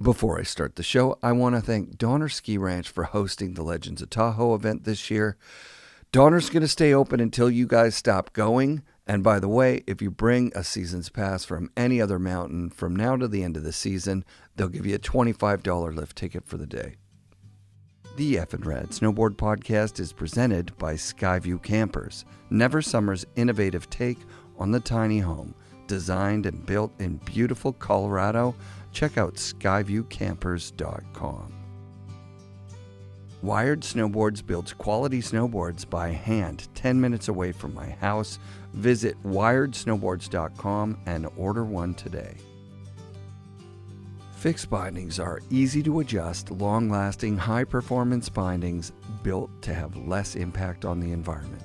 Before I start the show, I want to thank Donner Ski Ranch for hosting the Legends of Tahoe event this year. Donner's going to stay open until you guys stop going. And by the way, if you bring a season's pass from any other mountain from now to the end of the season, they'll give you a $25 lift ticket for the day. The FNRad Snowboard Podcast is presented by Skyview Campers, Never Summer's innovative take on the tiny home. Designed and built in beautiful Colorado, check out skyviewcampers.com. Wired Snowboards builds quality snowboards by hand 10 minutes away from my house. Visit wiredsnowboards.com and order one today. Fixed bindings are easy to adjust, long-lasting, high-performance bindings built to have less impact on the environment.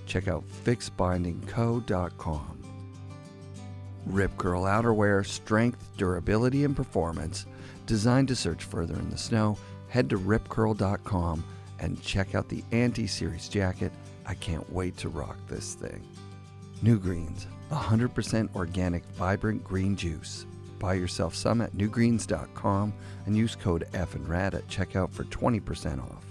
Check out fixedbindingco.com. Rip Curl outerwear, strength, durability, and performance. Designed to search further in the snow, head to ripcurl.com and check out the Anti-Series jacket. I can't wait to rock this thing. New Greens, 100% organic, vibrant green juice. Buy yourself some at newgreens.com and use code FNRad at checkout for 20% off.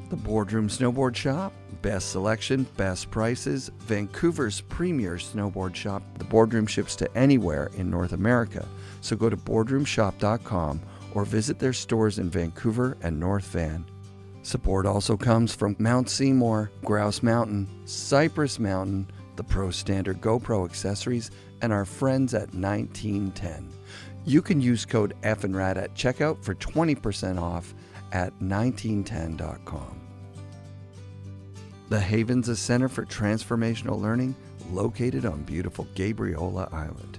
The Boardroom Snowboard Shop, best selection, best prices, Vancouver's premier snowboard shop. The Boardroom ships to anywhere in North America, so go to boardroomshop.com or visit their stores in Vancouver and North Van. Support also comes from Mount Seymour, Grouse Mountain, Cypress Mountain, the Pro Standard GoPro accessories, and our friends at 1910. You can use code FNRad at checkout for 20% off at 1910.com. The Haven's a center for transformational learning located on beautiful Gabriola Island.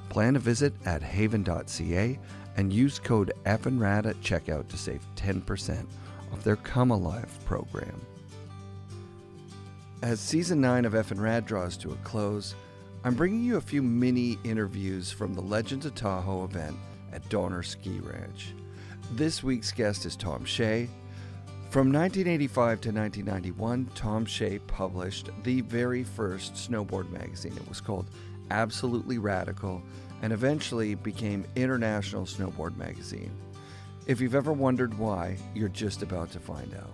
Plan a visit at haven.ca and use code FNRad at checkout to save 10% off their Come Alive program. As Season 9 of FNRad draws to a close, I'm bringing you a few mini interviews from the Legends of Tahoe event at Donner Ski Ranch. This week's guest is Tom Hsieh. From 1985 to 1991, Tom Hsieh published the very first snowboard magazine. It was called Absolutely Radical and eventually became International Snowboard Magazine. If you've ever wondered why, you're just about to find out.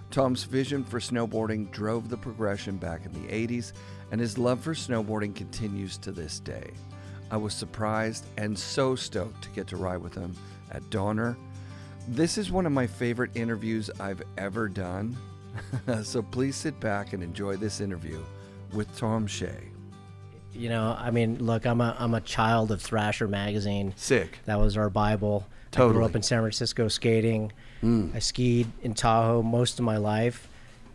Tom's vision for snowboarding drove the progression back in the 80s, and his love for snowboarding continues to this day. I was surprised and so stoked to get to ride with him at Donner. This is one of my favorite interviews I've ever done, so please sit back and enjoy this interview with Tom Hsieh. You know, I mean, look, I'm a child of Thrasher magazine. Sick. That was our Bible. Totally. I grew up in San Francisco skating. I skied in Tahoe most of my life,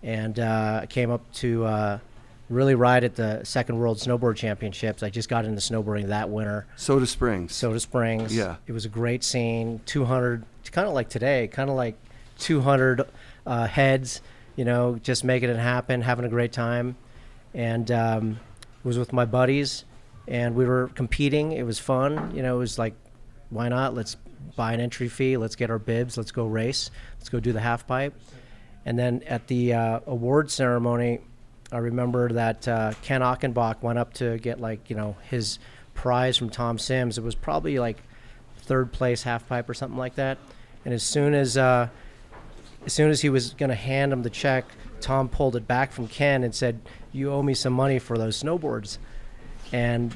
and I came up to really ride at the Second World Snowboard Championships. I just got into snowboarding that winter. Soda Springs. Yeah. It was a great scene. 200, kind of like today, kind of like 200 heads, you know, just making it happen, having a great time. And was with my buddies, and we were competing. It was fun. You know, it was like, why not? Let's buy an entry fee. Let's get our bibs. Let's go race. Let's go do the half pipe. And then at the award ceremony, I remember that Ken Achenbach went up to get, like, you know, his prize from Tom Sims. It was probably like third place half pipe or something like that. And as soon as he was going to hand him the check, Tom pulled it back from Ken and said, "You owe me some money for those snowboards." And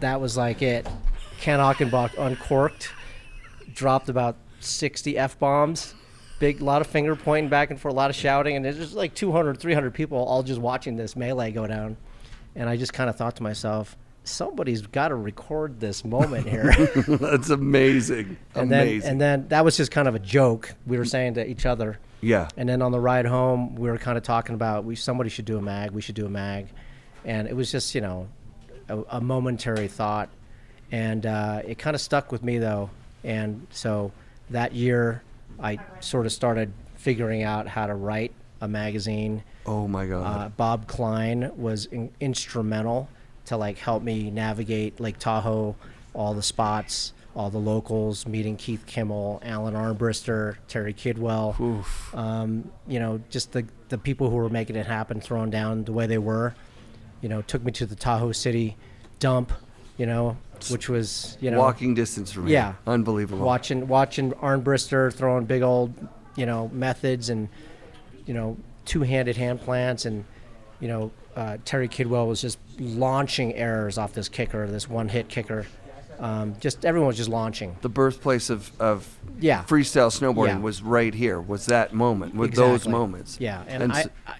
that was like it. Ken Achenbach uncorked, dropped about 60 F-bombs, lot of finger pointing back and forth, a lot of shouting, and there's just like 200, 300 people all just watching this melee go down. And I just kind of thought to myself, somebody's got to record this moment here. That's amazing. And then that was just kind of a joke we were saying to each other. Yeah. And then on the ride home, we were kind of talking about somebody should do a mag. We should do a mag. And it was just, you know, a momentary thought. And it kind of stuck with me, though. And so that year, I sort of started figuring out how to write a magazine. Oh, my God. Bob Klein was instrumental to, like, help me navigate Lake Tahoe, all the spots, all the locals, meeting Keith Kimmel, Alan Armbrister, Terry Kidwell. You know, just the people who were making it happen, throwing down the way they were. You know, took me to the Tahoe City dump, you know, which was, you know, walking distance from here. Yeah. Unbelievable. watching Arnbrister throwing big old, you know, methods and, you know, two-handed hand plants, and, you know, Terry Kidwell was just launching errors off this kicker, this one-hit kicker. Just everyone was just launching. The birthplace of Yeah. freestyle snowboarding Yeah. was right here. Was that moment? With Exactly. those moments? Yeah, and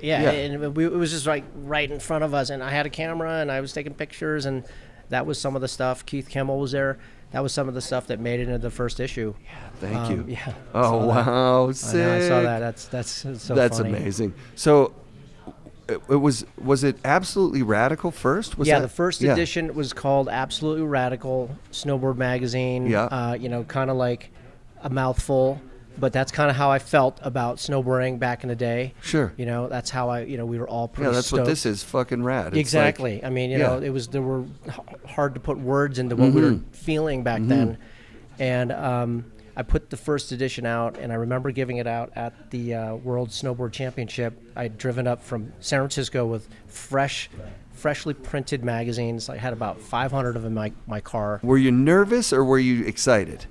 And it was just like right in front of us, and I had a camera and I was taking pictures, and that was some of the stuff. Keith Kimmel was there. That was some of the stuff that made it into the first issue. Thank you. Yeah. Oh wow, sick. I know, I saw that. That's so That's funny. amazing. So, was it Absolutely Radical first? Was Yeah, that, the first yeah. edition was called Absolutely Radical Snowboard Magazine. Yeah. You know, kind of like a mouthful, but that's kind of how I felt about snowboarding back in the day. Sure. You know, that's how we were all pretty Yeah, that's stoked. what this is. Fucking rad. It's Exactly. like- I mean, you yeah. know, there were hard to put words into what we were feeling back then. And I put the first edition out, and I remember giving it out at the World Snowboard Championship. I'd driven up from San Francisco with freshly printed magazines. I had about 500 of them in my car. Were you nervous or were you excited?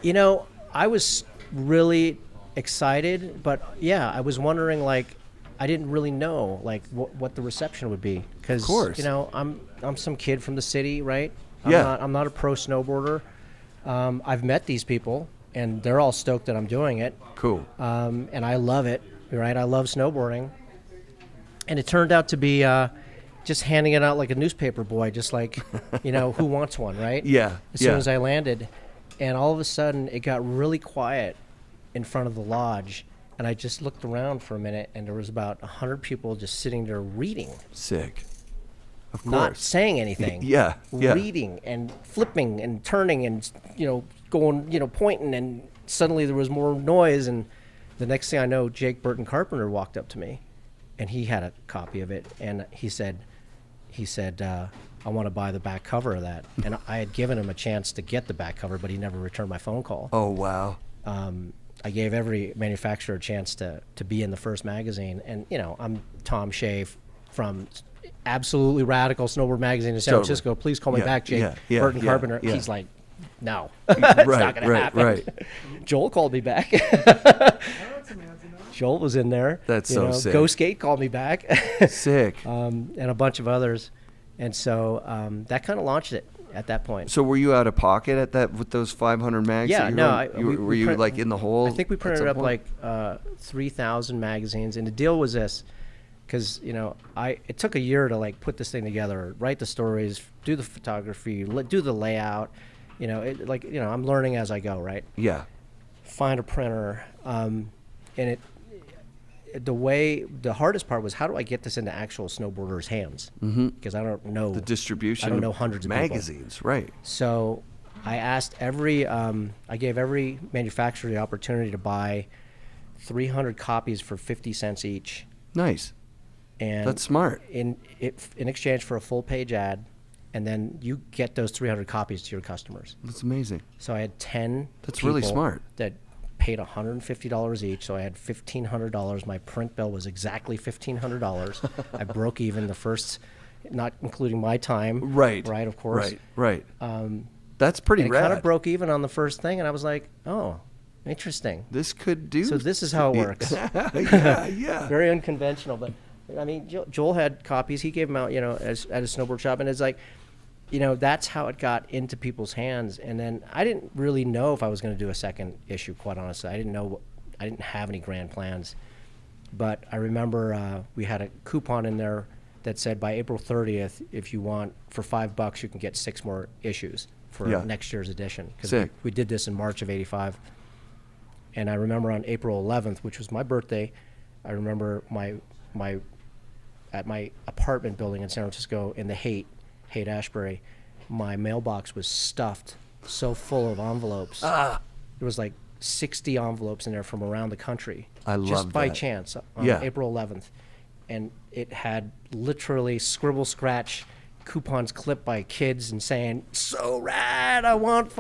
You know, I was really excited, but yeah, I was wondering, like, I didn't really know like what the reception would be, because Of course. you know, I'm some kid from the city, right? Yeah. I'm not a pro snowboarder. I've met these people, and they're all stoked that I'm doing it. Cool. And I love it, right? I love snowboarding. And it turned out to be just handing it out like a newspaper boy, just like, you know, who wants one, right? Yeah. As soon as I landed. And all of a sudden, it got really quiet in front of the lodge. And I just looked around for a minute, and there was about 100 people just sitting there reading. Sick. Of course. Not saying anything. Yeah. Yeah. Reading and flipping and turning and, you know, going, you know, pointing, and suddenly there was more noise, and the next thing I know, Jake Burton Carpenter walked up to me, and he had a copy of it, and he said, I want to buy the back cover of that. And I had given him a chance to get the back cover, but he never returned my phone call. Oh wow. I gave every manufacturer a chance to be in the first magazine, and you know, I'm Tom Hsieh from Absolutely Radical Snowboard Magazine in San Totally. Francisco. Please call me Yeah, back, Jake yeah, Burton yeah, Carpenter. yeah. He's like, no, it's not going to happen. Right. Joel called me back. Joel was in there. That's you so know, sick. Go Skate called me back. Sick. And a bunch of others. And so that kind of launched it at that point. So were you out of pocket at that with those 500 mags? Yeah, that you no. were, were you like in the hole? I think we at printed some up point? like 3,000 magazines, and the deal was this, because you know, it took a year to like put this thing together, write the stories, do the photography, do the layout. You know, I'm learning as I go, right? Yeah. Find a printer, and the hardest part was, how do I get this into actual snowboarders' hands? Because I don't know The distribution. I don't know of hundreds of people. magazines, right? So I asked I gave every manufacturer the opportunity to buy 300 copies for 50 cents each. Nice. And That's smart. In exchange for a full page ad, and then you get those 300 copies to your customers. That's amazing. So I had 10 That's really people smart. that paid $150 each, so I had $1,500. My print bill was exactly $1,500. I broke even the first, not including my time. Right. Right, of course. Right. That's pretty And it rad. kind of broke even on the first thing, and I was like, oh, interesting. This could do. So this is how it works. yeah. Very unconventional, but I mean, Joel had copies. He gave them out, you know, at his snowboard shop, and it's like, you know, that's how it got into people's hands. And then I didn't really know if I was going to do a second issue, quite honestly. I didn't have any grand plans. But I remember we had a coupon in there that said by April 30th, if you want, for $5, you can get 6 more issues for next year's edition. Because we did this in March of ’85. And I remember on April 11th, which was my birthday, I remember at my apartment building in San Francisco in the Haight Ashbury, my mailbox was stuffed so full of envelopes. There was like 60 envelopes in there from around the country. I love just by that. chance on April 11th. And it had literally scribble scratch coupons clipped by kids and saying, so rad, I want,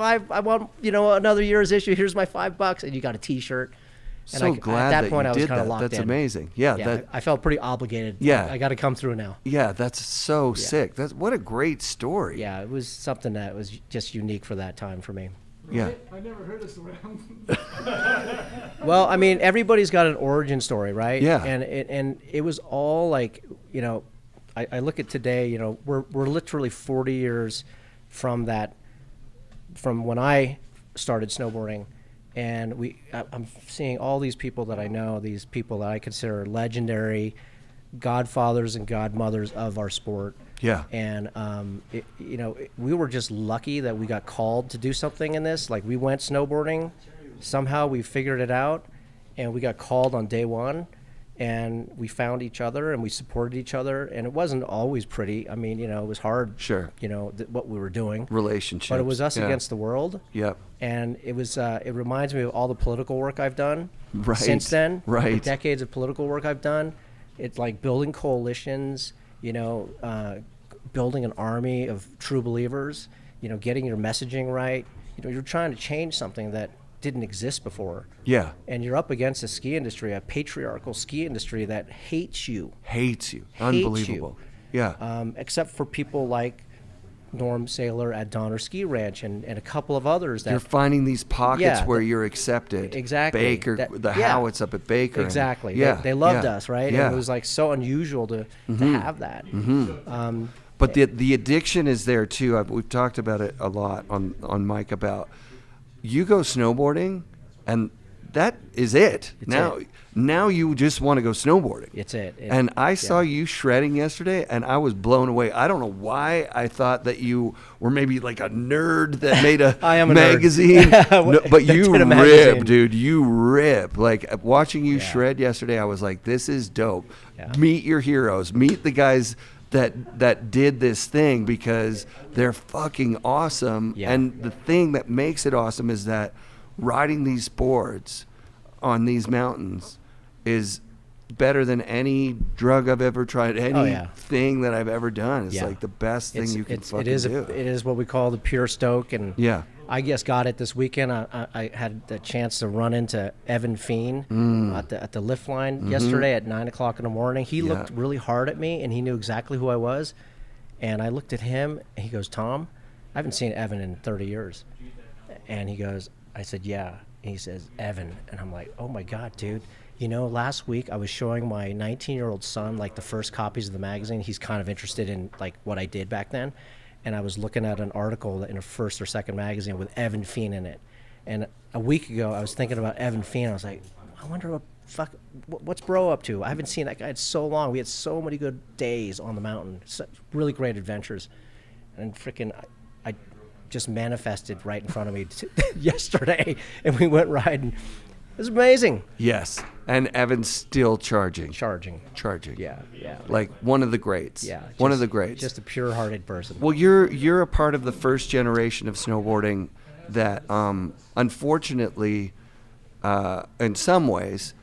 you know, another year's issue, here's my $5, and you got a t-shirt. So glad at that point I you was did kind of that. locked That's in. amazing. Yeah, Yeah, I felt pretty obligated. Yeah. I got to come through now. yeah, that's so sick. That's what a great story. Yeah, it was something that was just unique for that time for me. Yeah. I never heard this around. Well, I mean, everybody's got an origin story, right? Yeah. And it was all like, you know, I look at today, you know, we're literally 40 years from when I started snowboarding, and I'm seeing all these people that I know, these people that I consider legendary godfathers and godmothers of our sport. Yeah. And you know, we were just lucky that we got called to do something in this. Like, we went snowboarding, somehow we figured it out, and we got called on day one, and we found each other and we supported each other. And it wasn't always pretty. I mean, you know, it was hard. Sure. You know, what we were doing. Relationships. But it was us Yeah. against the world. Yep. And it was. It reminds me of all the political work I've done Right. since then. Right. The decades of political work I've done. It's like building coalitions. You know, building an army of true believers. You know, getting your messaging right. You know, you're trying to change something that didn't exist before. Yeah. And you're up against a ski industry, a patriarchal ski industry that hates you. Hates you. Hates Unbelievable. Yeah. Except for people like Norm Saylor at Donner Ski Ranch and a couple of others that You're finding these pockets Yeah, where you're accepted. Exactly. Baker, the Howitts up at Baker. Exactly. Yeah. They loved yeah, us, right? Yeah. And it was like so unusual to have that. But the addiction is there too. We've talked about it a lot on Mike about you go snowboarding, and that is it. Now you just want to go snowboarding. It's it. And I saw you shredding yesterday, and I was blown away. I don't know why I thought that you were maybe like a nerd that made a I am a nerd. magazine. No, but That you did a magazine. rip, dude. You rip. Like watching you shred yesterday, I was like, this is dope. Yeah. Meet your heroes. Meet the guys that did this thing, because they're fucking awesome. Yeah. And the thing that makes it awesome is that riding these boards on these mountains is better than any drug I've ever tried, anything that I've ever done. It's like the best thing you can fucking do. It is what we call the pure stoke. And Yeah. I just got it this weekend. I had the chance to run into Evan Feen at the lift line yesterday at 9 o'clock in the morning. He looked really hard at me, and he knew exactly who I was. And I looked at him, and he goes, "Tom, I haven't seen Evan in 30 years." And he goes, I said, "Yeah." And he says, "Evan." And I'm like, "Oh my God, dude. You know, last week I was showing my 19-year-old son like the first copies of the magazine. He's kind of interested in like what I did back then. And I was looking at an article in a first or second magazine with Evan Feen in it. And a week ago, I was thinking about Evan Feen. I was like, I wonder what's bro up to? I haven't seen that guy in so long. We had so many good days on the mountain, such really great adventures. And freaking, I just manifested right in front of me yesterday, and we went riding. It was amazing. Yes. And Evan's still charging. Charging. Yeah. Yeah. Like one of the greats. Yeah. One of the greats. Just a pure-hearted person. Well, you're a part of the first generation of snowboarding that, unfortunately, in some ways,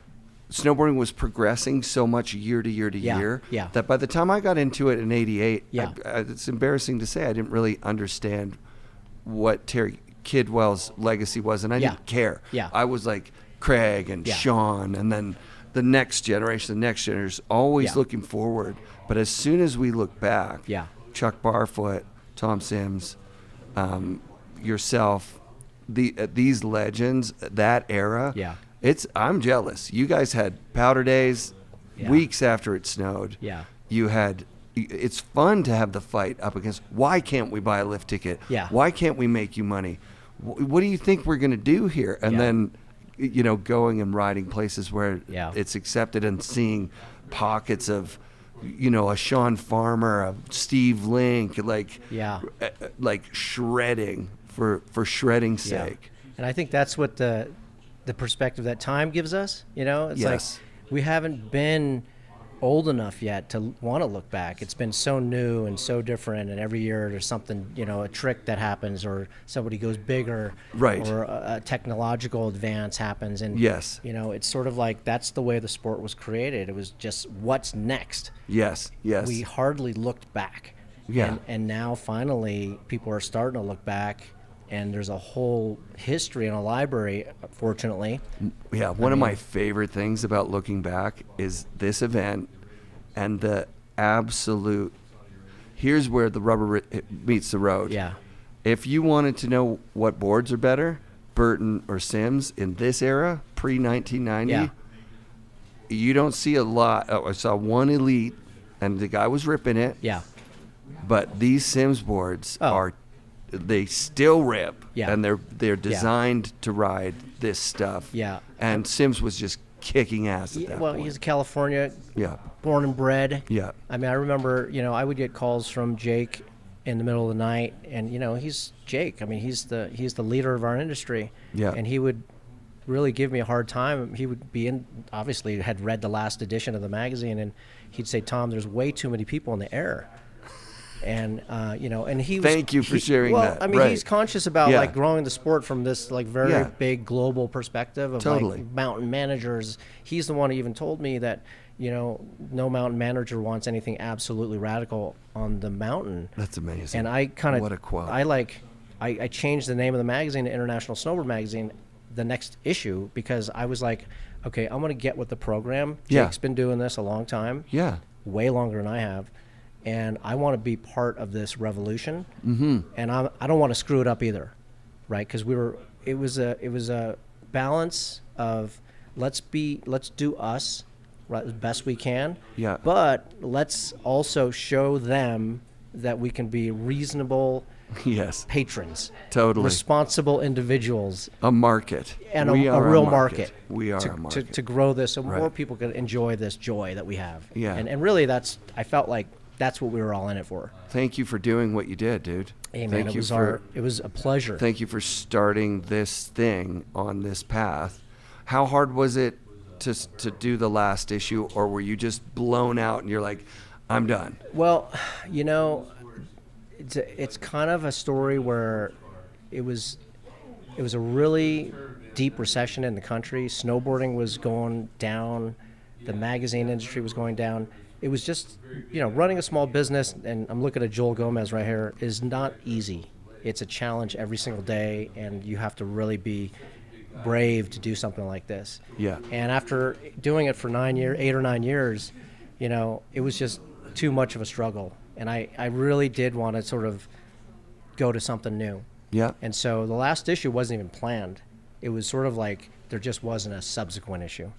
snowboarding was progressing so much year to year to year that by the time I got into it in '88, it's embarrassing to say I didn't really understand what Terry Kidwell's legacy was, and I didn't care. Yeah. I was like Craig and Sean, and then the next generation is always looking forward. But as soon as we look back, Chuck Barfoot, Tom Sims, yourself, these legends, that era, I'm jealous. You guys had powder days weeks after it snowed. Yeah. It's fun to have the fight up against, why can't we buy a lift ticket? Why can't we make you money? What do you think we're going to do here? And then, going and riding places where it's accepted, and seeing pockets of, a Sean Farmer, a Steve Link, like shredding for shredding's sake. And I think that's what the perspective that time gives us. It's like we haven't been old enough yet to want to look back. It's been so new and so different, and every year there's something, a trick that happens, or somebody goes bigger, or a technological advance happens, and it's sort of like that's the way the sport was created. It was just what's next. We hardly looked back. And now finally people are starting to look back, and there's a whole history and a library, fortunately. Yeah, one of my favorite things about looking back is this event and the absolute, here's where the rubber meets the road. Yeah. If you wanted to know what boards are better, Burton or Sims in this era, pre-1990, Yeah. you don't see a lot. Oh, I saw one Elite, and the guy was ripping it. Yeah. But these Sims boards they still rip, Yeah. and they're designed to ride this stuff. Yeah. And Sims was just kicking ass at that Well, point. he's a California, Yeah. born and bred. Yeah. I mean, I remember, I would get calls from Jake in the middle of the night, and he's Jake. I mean, he's the leader of our industry. Yeah. And he would really give me a hard time. He would obviously had read the last edition of the magazine, and he'd say, "Tom, there's way too many people in the air." And and he was, Thank you for sharing well, that. I mean, Right. he's conscious about Yeah. like growing the sport from this like very Yeah. big global perspective of Totally. like mountain managers. He's the one who even told me that no mountain manager wants anything absolutely radical on the mountain. That's amazing. And I kind of What a quote. I changed the name of the magazine to International Snowboard Magazine the next issue because I was like, okay, I'm going to get with the program. Yeah. Jake's been doing this a long time. Yeah. Way longer than I have. And I want to be part of this revolution. Mm-hmm. And I don't want to screw it up either, right? Because it was a balance of let's do us right, as best we can. Yeah. But let's also show them that we can be reasonable Yes. patrons, Totally. responsible individuals, A market. and We a are real market. We are to, a market. to grow this so Right. more people can enjoy this joy that we have. Yeah. And really I felt like that's what we were all in it for. Thank you for doing what you did, dude. Hey man, Thank it was a pleasure. Thank you for starting this thing on this path. How hard was it to do the last issue, or were you just blown out and you're like, I'm done? Well, it's kind of a story where it was a really deep recession in the country. Snowboarding was going down, the magazine industry was going down. It was just, running a small business, and I'm looking at Joel Gomez right here, is not easy. It's a challenge every single day, and you have to really be brave to do something like this. Yeah. And after doing it for 8 or 9 years, it was just too much of a struggle. And I really did want to sort of go to something new. Yeah. And so the last issue wasn't even planned. It was sort of like there just wasn't a subsequent issue.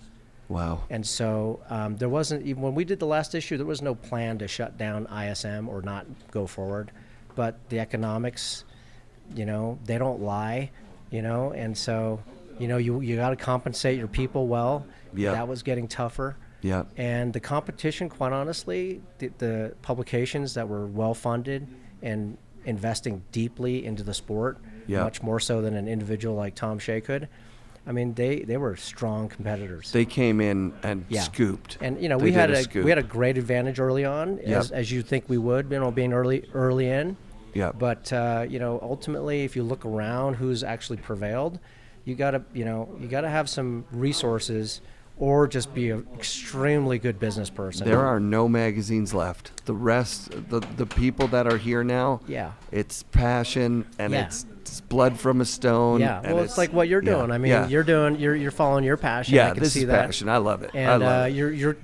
Wow. And so there wasn't, even when we did the last issue, there was no plan to shut down ISM or not go forward. But the economics, they don't lie, and so, you got to compensate your people well. Yeah. That was getting tougher. Yeah. And the competition, quite honestly, the publications that were well-funded and investing deeply into the sport, Yeah. much more so than an individual like Tom Hsieh could, I mean, they were strong competitors. They came in and scooped. And They we had did a scoop. we had a great advantage early on, Yeah. as you think we would, being early in. Yeah. But ultimately, if you look around, who's actually prevailed, you gotta have some resources, or just be an extremely good business person. There are no magazines left. The rest, the people that are here now, Yeah. it's passion and Yeah. it's blood from a stone. Yeah, and well, it's like what you're doing. yeah, I mean, yeah. you're following your passion. Yeah, I can this see is that. passion. I love it. I And love it.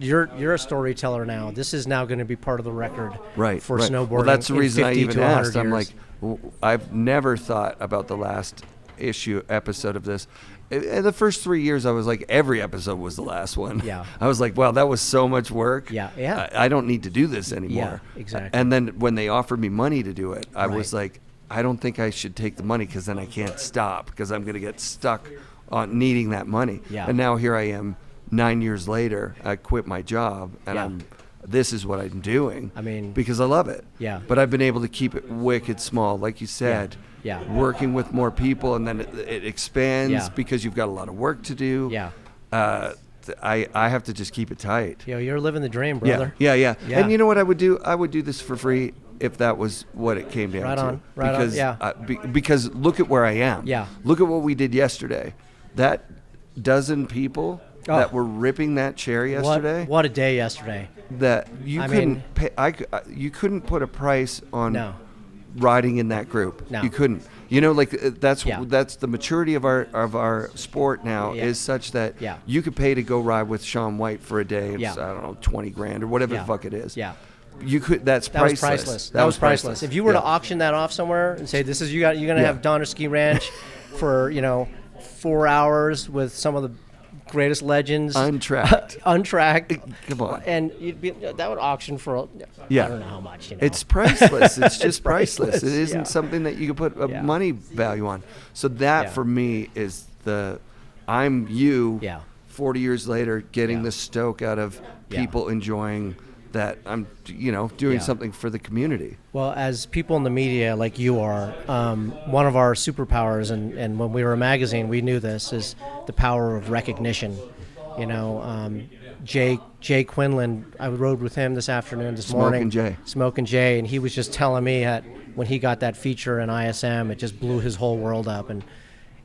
you're a storyteller now. This is now going to be part of the record Right, for right. snowboarding. Well, that's the in reason I 50 even to 100 asked. I'm years. like, I've never thought about the last episode of this. In the first 3 years, I was like, every episode was the last one. Yeah. I was like, wow, that was so much work. Yeah, yeah. I don't need to do this anymore. Yeah, exactly. And then when they offered me money to do it, I was Right. like, I don't think I should take the money because then I can't stop because I'm going to get stuck on needing that money. Yeah. And now here I am 9 years later. I quit my job and Yeah. this is what I'm doing. I mean- because I love it. Yeah. But I've been able to keep it wicked small, like you said. Yeah. Working with more people, and then it expands Yeah. because you've got a lot of work to do. Yeah. I have to just keep it tight. You're living the dream, brother. Yeah. Yeah. And you know what I would do? I would do this for free if that was what it came down Right to. on, right on, because, yeah. Because look at where I am. Yeah. Look at what we did yesterday. That dozen people Oh. that were ripping that chair yesterday. What a day yesterday. That you I couldn't mean- pay. You couldn't put a price on No. riding in that group. No. You couldn't. You know, like that's Yeah. the maturity of our sport now Yeah. is such that Yeah. you could pay to go ride with Shaun White for a day. Of, Yeah. I don't know, 20 grand or whatever Yeah. the fuck it is. Yeah. You could. That's That was priceless. priceless. That was priceless. If you were Yeah. to auction that off somewhere and say, "This is you're gonna Yeah. have Donner Ski Ranch for 4 hours with some of the greatest legends, Untracked. untracked, Come on. and that would auction for Yeah. I don't know how much. It's priceless. It's just priceless. priceless, It isn't yeah. something that you can put a Yeah. money value on. So that Yeah. for me is I'm you Yeah. 40 years later getting Yeah. the stoke out of Yeah. people enjoying that I'm doing Yeah. something for the community. Well, as people in the media like you are, one of our superpowers, and when we were a magazine, we knew this, is the power of recognition. Jay Quinlan, I rode with him this morning. Smoking Jay, and he was just telling me that when he got that feature in ISM, it just blew his whole world up. And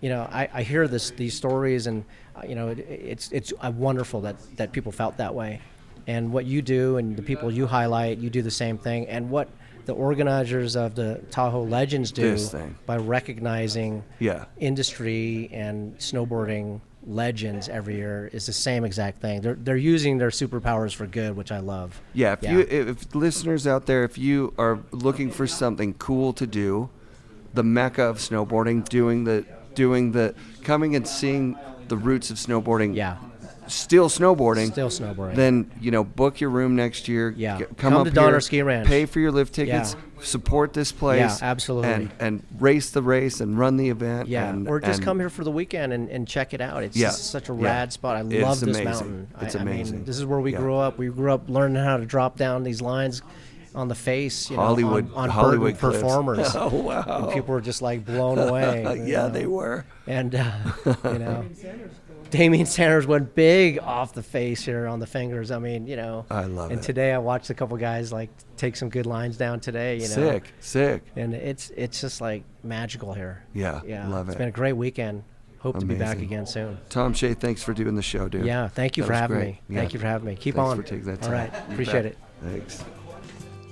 I hear these stories, and it's wonderful that people felt that way. And what you do and the people you highlight, you do the same thing. And what the organizers of the Tahoe Legends do by recognizing Yeah. industry and snowboarding legends every year is the same exact thing. They're using their superpowers for good, which I love. Yeah, if listeners out there, if you are looking for something cool to do, the mecca of snowboarding, doing the coming and seeing the roots of snowboarding. Yeah. Still snowboarding. Then book your room next year. Yeah. Come up to here, Donner Ski Ranch. Pay for your lift tickets. Yeah. Support this place. Yeah, absolutely. And race the race and run the event. Yeah. Or just come here for the weekend and check it out. It's just such a rad spot. I love this amazing. mountain. It's I amazing. mean, this is where we grew up. We grew up learning how to drop down these lines on the face, Hollywood Burton clips. performers. Oh wow! And people were just like blown away. Yeah, they were. And Damien Sanders went big off the face here on the fingers. I mean, I love it. And today I watched a couple guys like take some good lines down today. Sick. And it's just like magical here. Yeah, love it. It's been a great weekend. Hope to be back Amazing. again soon. Tom Hsieh, thanks for doing the show, dude. Yeah, thank you That for was having great. me. Yeah. Thank you for having me. Keep Thanks on. for taking that time. All right, You appreciate bet. it. Thanks.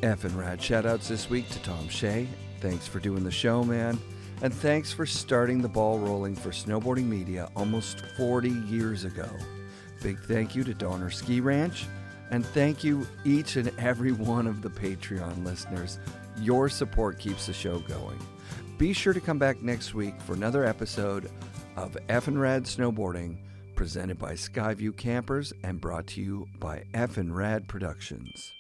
FNRad shout-outs this week to Tom Hsieh. Thanks for doing the show, man. And thanks for starting the ball rolling for snowboarding media almost 40 years ago. Big thank you to Donner Ski Ranch. And thank you each and every one of the Patreon listeners. Your support keeps the show going. Be sure to come back next week for another episode of FNRad Snowboarding, presented by Skyview Campers and brought to you by FNRad Productions.